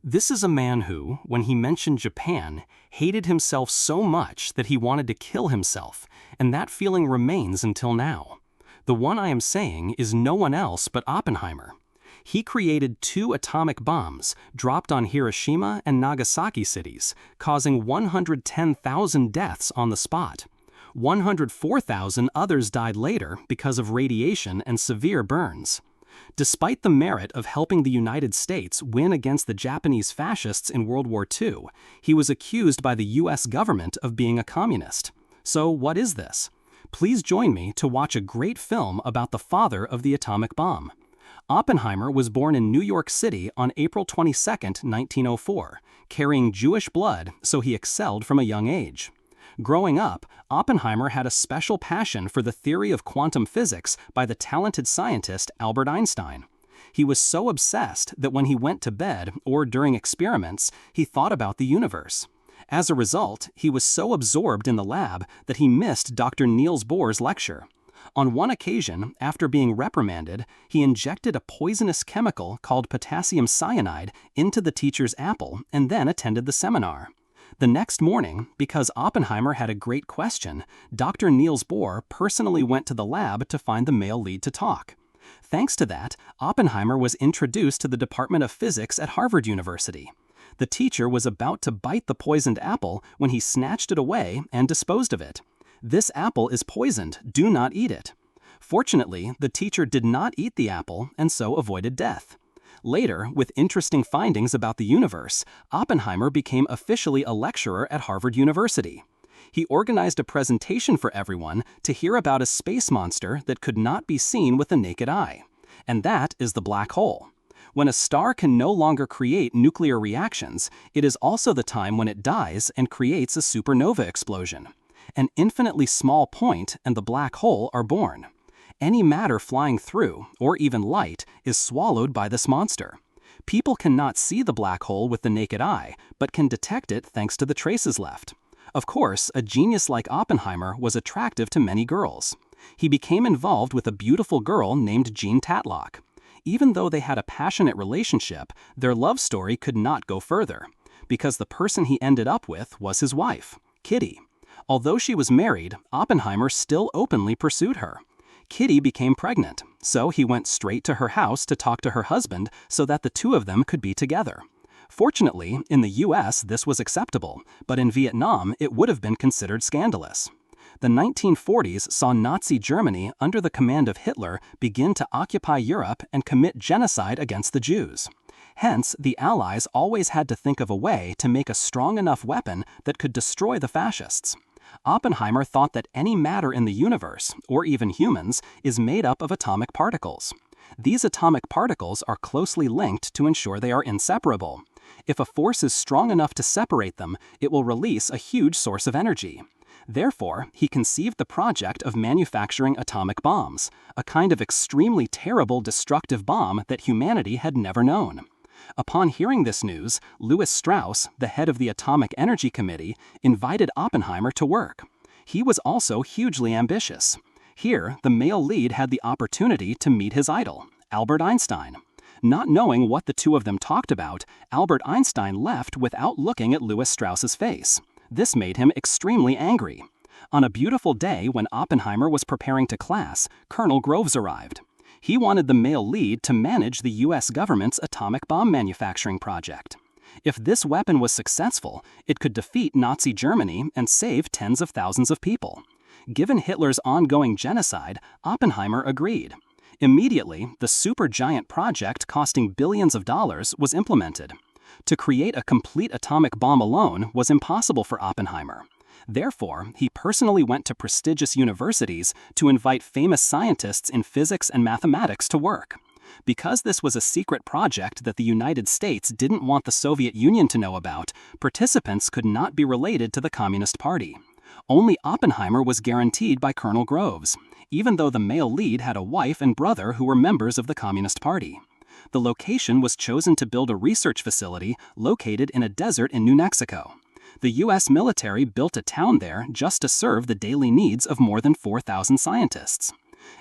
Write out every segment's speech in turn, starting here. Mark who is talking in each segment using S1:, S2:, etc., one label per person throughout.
S1: This is a man who, when he mentioned Japan, hated himself so much that he wanted to kill himself, and that feeling remains until now. The one I am saying is no one else but Oppenheimer. He created 2 atomic bombs dropped on Hiroshima and Nagasaki cities, causing 110,000 deaths on the spot. 104,000 others died later because of radiation and severe burns. Despite the merit of helping the United States win against the Japanese fascists in World War II, he was accused by the US government of being a communist. So what is this? Please join me to watch a great film about the father of the atomic bomb. Oppenheimer was born in New York City on April 22, 1904, carrying Jewish blood, so he excelled from a young age. Growing up, Oppenheimer had a special passion for the theory of quantum physics by the talented scientist Albert Einstein. He was so obsessed that when he went to bed or during experiments, he thought about the universe. As a result, he was so absorbed in the lab that he missed Dr. Niels Bohr's lecture. On one occasion, after being reprimanded, he injected a poisonous chemical called potassium cyanide into the teacher's apple and then attended the seminar. The next morning, because Oppenheimer had a great question, Dr. Niels Bohr personally went to the lab to find the male lead to talk. Thanks to that, Oppenheimer was introduced to the Department of Physics at Harvard University. The teacher was about to bite the poisoned apple when he snatched it away and disposed of it. "This apple is poisoned, do not eat it." Fortunately, the teacher did not eat the apple and so avoided death. Later, with interesting findings about the universe, Oppenheimer became officially a lecturer at Harvard University. He organized a presentation for everyone to hear about a space monster that could not be seen with the naked eye. And that is the black hole. When a star can no longer create nuclear reactions, it is also the time when it dies and creates a supernova explosion. An infinitely small point and the black hole are born. Any matter flying through, or even light, is swallowed by this monster. People cannot see the black hole with the naked eye, but can detect it thanks to the traces left. Of course, a genius like Oppenheimer was attractive to many girls. He became involved with a beautiful girl named Jean Tatlock. Even though they had a passionate relationship, their love story could not go further, because the person he ended up with was his wife, Kitty. Although she was married, Oppenheimer still openly pursued her. Kitty became pregnant, so he went straight to her house to talk to her husband so that the 2 of them could be together. Fortunately, in the US this was acceptable, but in Vietnam it would have been considered scandalous. The 1940s saw Nazi Germany under the command of Hitler begin to occupy Europe and commit genocide against the Jews. Hence, the Allies always had to think of a way to make a strong enough weapon that could destroy the fascists. Oppenheimer thought that any matter in the universe, or even humans, is made up of atomic particles. These atomic particles are closely linked to ensure they are inseparable. If a force is strong enough to separate them, it will release a huge source of energy. Therefore, he conceived the project of manufacturing atomic bombs, a kind of extremely terrible destructive bomb that humanity had never known. Upon hearing this news, Lewis Strauss, the head of the Atomic Energy Committee, invited Oppenheimer to work. He was also hugely ambitious. Here, the male lead had the opportunity to meet his idol, Albert Einstein. Not knowing what the 2 of them talked about, Albert Einstein left without looking at Lewis Strauss's face. This made him extremely angry. On a beautiful day when Oppenheimer was preparing to class, Colonel Groves arrived. He wanted the male lead to manage the US government's atomic bomb manufacturing project. If this weapon was successful, it could defeat Nazi Germany and save tens of thousands of people. Given Hitler's ongoing genocide, Oppenheimer agreed. Immediately, the supergiant project costing billions of dollars was implemented. To create a complete atomic bomb alone was impossible for Oppenheimer. Therefore, he personally went to prestigious universities to invite famous scientists in physics and mathematics to work. Because this was a secret project that the United States didn't want the Soviet Union to know about, participants could not be related to the Communist Party. Only Oppenheimer was guaranteed by Colonel Groves, even though the male lead had a wife and brother who were members of the Communist Party. The location was chosen to build a research facility located in a desert in New Mexico. The US military built a town there just to serve the daily needs of more than 4,000 scientists.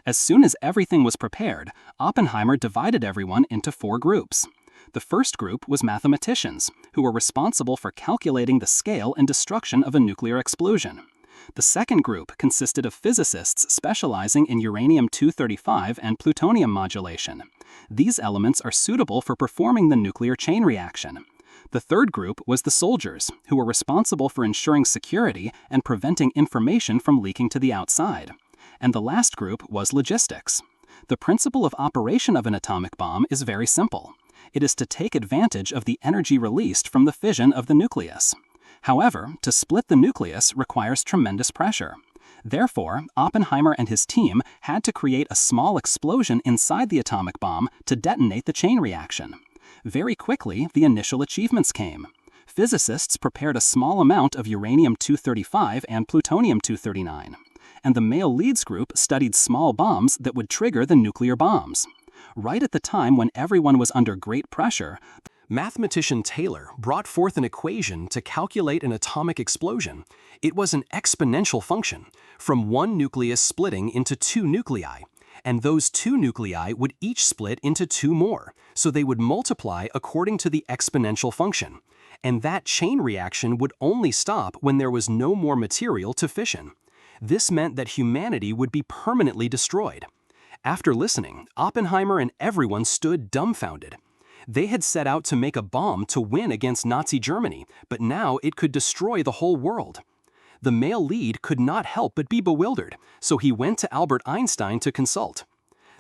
S1: As soon as everything was prepared, Oppenheimer divided everyone into 4 groups. The first group was mathematicians, who were responsible for calculating the scale and destruction of a nuclear explosion. The second group consisted of physicists specializing in uranium-235 and plutonium modulation. These elements are suitable for performing the nuclear chain reaction. The third group was the soldiers, who were responsible for ensuring security and preventing information from leaking to the outside. And the last group was logistics. The principle of operation of an atomic bomb is very simple. It is to take advantage of the energy released from the fission of the nucleus. However, to split the nucleus requires tremendous pressure. Therefore, Oppenheimer and his team had to create a small explosion inside the atomic bomb to detonate the chain reaction. Very quickly, the initial achievements came. Physicists prepared a small amount of uranium-235 and plutonium-239, and the male leads group studied small bombs that would trigger the nuclear bombs. Right at the time when everyone was under great pressure, mathematician Taylor brought forth an equation to calculate an atomic explosion. It was an exponential function, from one nucleus splitting into two nuclei, and those two nuclei would each split into two more, so they would multiply according to the exponential function. And that chain reaction would only stop when there was no more material to fission. This meant that humanity would be permanently destroyed. After listening, Oppenheimer and everyone stood dumbfounded. They had set out to make a bomb to win against Nazi Germany, but now it could destroy the whole world. The male lead could not help but be bewildered, so he went to Albert Einstein to consult.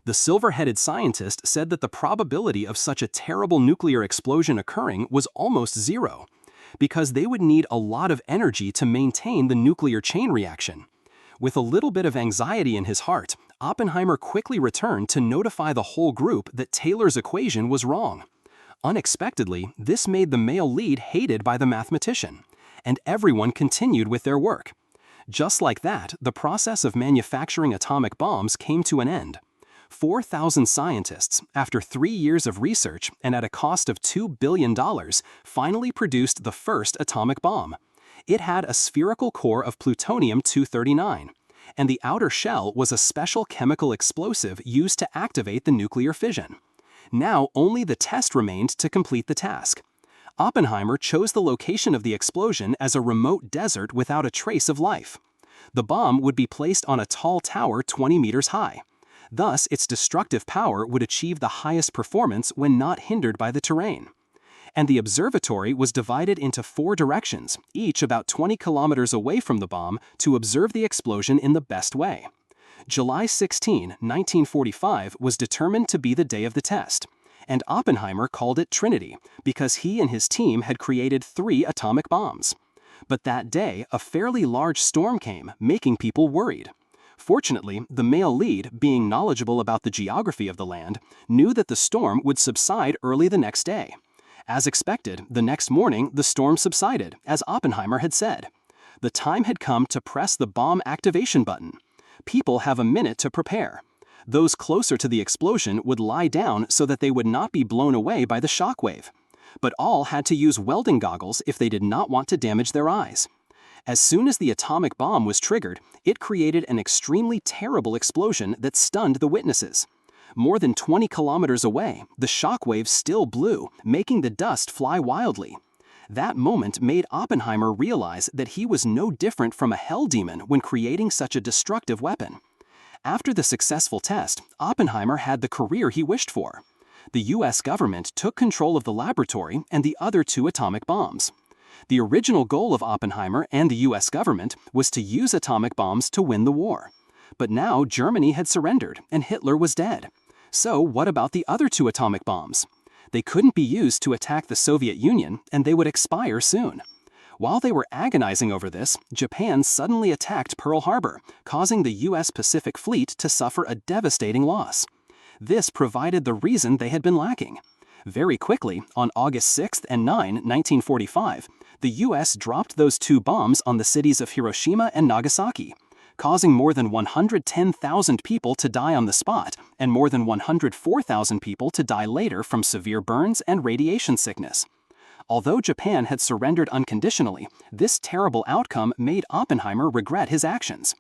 S1: The silver-headed scientist said that the probability of such a terrible nuclear explosion occurring was almost zero, because they would need a lot of energy to maintain the nuclear chain reaction. With a little bit of anxiety in his heart, Oppenheimer quickly returned to notify the whole group that Taylor's equation was wrong. Unexpectedly, this made the male lead hated by the mathematician, and everyone continued with their work. Just like that, the process of manufacturing atomic bombs came to an end. 4,000 scientists, after 3 years of research and at a cost of $2 billion, finally produced the first atomic bomb. It had a spherical core of plutonium-239, and the outer shell was a special chemical explosive used to activate the nuclear fission. Now only the test remained to complete the task. Oppenheimer chose the location of the explosion as a remote desert without a trace of life. The bomb would be placed on a tall tower 20 meters high. Thus, its destructive power would achieve the highest performance when not hindered by the terrain. And the observatory was divided into 4 directions, each about 20 kilometers away from the bomb, to observe the explosion in the best way. July 16, 1945 was determined to be the day of the test, and Oppenheimer called it Trinity because he and his team had created 3 atomic bombs. But that day, a fairly large storm came, making people worried. Fortunately, the male lead, being knowledgeable about the geography of the land, knew that the storm would subside early the next day. As expected, the next morning the storm subsided, as Oppenheimer had said. The time had come to press the bomb activation button. People have a minute to prepare. Those closer to the explosion would lie down so that they would not be blown away by the shockwave. But all had to use welding goggles if they did not want to damage their eyes. As soon as the atomic bomb was triggered, it created an extremely terrible explosion that stunned the witnesses. More than 20 kilometers away, the shockwave still blew, making the dust fly wildly. That moment made Oppenheimer realize that he was no different from a hell demon when creating such a destructive weapon. After the successful test, Oppenheimer had the career he wished for. The US government took control of the laboratory and the other 2 atomic bombs. The original goal of Oppenheimer and the US government was to use atomic bombs to win the war. But now Germany had surrendered and Hitler was dead. So what about the other 2 atomic bombs? They couldn't be used to attack the Soviet Union, and they would expire soon. While they were agonizing over this, Japan suddenly attacked Pearl Harbor, causing the US Pacific Fleet to suffer a devastating loss. This provided the reason they had been lacking. Very quickly, on August 6 and 9, 1945, the US dropped those 2 bombs on the cities of Hiroshima and Nagasaki, causing more than 110,000 people to die on the spot and more than 104,000 people to die later from severe burns and radiation sickness. Although Japan had surrendered unconditionally, this terrible outcome made Oppenheimer regret his actions.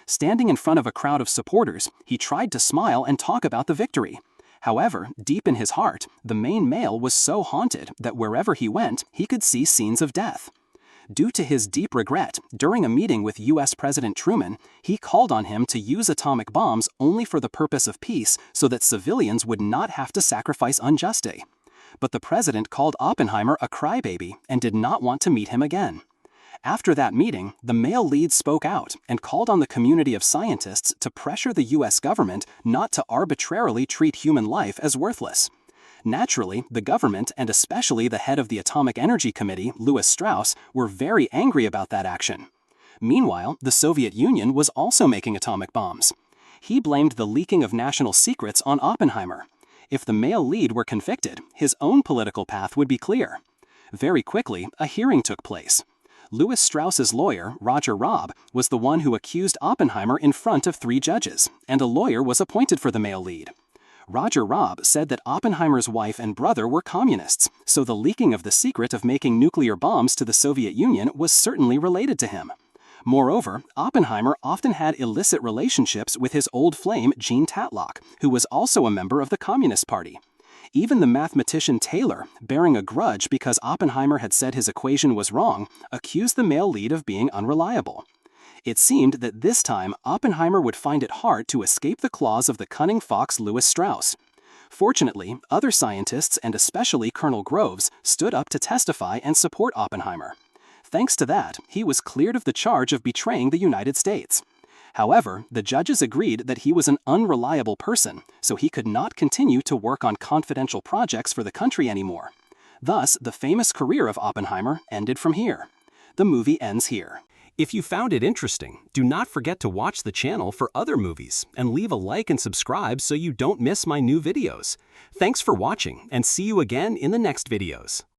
S1: Standing in front of a crowd of supporters, he tried to smile and talk about the victory.
S2: However, deep in his heart, the main male was so haunted that wherever he went, he could see scenes of death. Due to his deep regret, during a meeting with U.S. President Truman, he called on him to use atomic bombs only for the purpose of peace so that civilians would not have to sacrifice unjustly. But the president called Oppenheimer a crybaby and did not want to meet him again. After that meeting, the male lead spoke out and called on the community of scientists to pressure the U.S. government not to arbitrarily treat human life as worthless. Naturally, the government, and especially the head of the Atomic Energy Committee, Lewis Strauss, were very angry about that action. Meanwhile, the Soviet Union was also making atomic bombs. He blamed the leaking of national secrets on Oppenheimer. If the male lead were convicted, his own political path would be clear. Very quickly, a hearing took place. Lewis Strauss's lawyer, Roger Robb, was the one who accused Oppenheimer in front of 3 judges, and a lawyer was appointed for the male lead. Roger Robb said that Oppenheimer's wife and brother were communists, so the leaking of the secret of making nuclear bombs to the Soviet Union was certainly related to him. Moreover, Oppenheimer often had illicit relationships with his old flame Jean Tatlock, who was also a member of the Communist Party. Even the mathematician Taylor, bearing a grudge because Oppenheimer had said his equation was wrong, accused the male lead of being unreliable. It seemed that this time Oppenheimer would find it hard to escape the claws of the cunning fox Lewis Strauss. Fortunately, other scientists, and especially Colonel Groves, stood up to testify and support Oppenheimer. Thanks to that, he was cleared of the charge of betraying the United States. However, the judges agreed that he was an unreliable person, so he could not continue to work on confidential projects for the country anymore. Thus, the famous career of Oppenheimer ended from here. The movie ends here.
S1: If you found it interesting, do not forget to watch the channel for other movies and leave a like and subscribe so you don't miss my new videos. Thanks for watching, and see you again in the next videos.